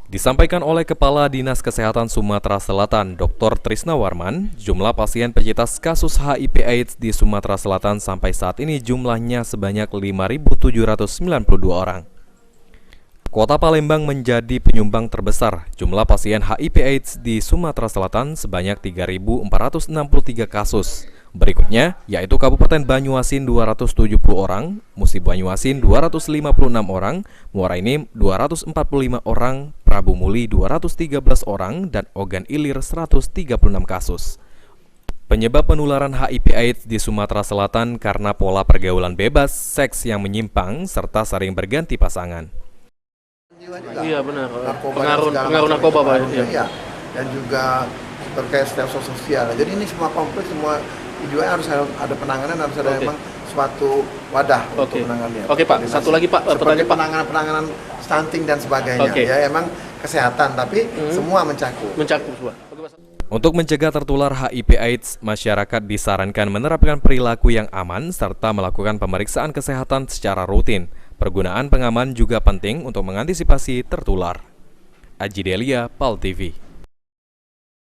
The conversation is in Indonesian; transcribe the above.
Disampaikan oleh Kepala Dinas Kesehatan Sumatera Selatan, Dr. Trisna Warman, jumlah pasien penyintas kasus HIV/AIDS di Sumatera Selatan sampai saat ini jumlahnya sebanyak 5.792 orang. Kota Palembang menjadi penyumbang terbesar jumlah pasien HIV/AIDS di Sumatera Selatan sebanyak 3.463 kasus. Berikutnya, yaitu Kabupaten Banyuasin 270 orang, Musi Banyuasin 256 orang, Muara Enim 245 orang, Prabu Muli 213 orang, dan Ogan Ilir 136 kasus. Penyebab penularan HIV/AIDS di Sumatera Selatan karena pola pergaulan bebas, seks yang menyimpang, serta sering berganti pasangan. Iya benar. Pengaruh Narkoba Pak. Iya. Dan juga terkait stelsel sosial. Jadi ini semua kompleks, semua tujuannya harus ada penanganan, harus ada memang suatu wadah untuk menangannya. Oke Pak, satu lagi Pak, seperti penanganan stunting dan sebagainya. Ya emang kesehatan, tapi semua mencakup semua. Untuk mencegah tertular HIV/AIDS, masyarakat disarankan menerapkan perilaku yang aman serta melakukan pemeriksaan kesehatan secara rutin. Penggunaan pengaman juga penting untuk mengantisipasi tertular. Aji Delia, PAL TV.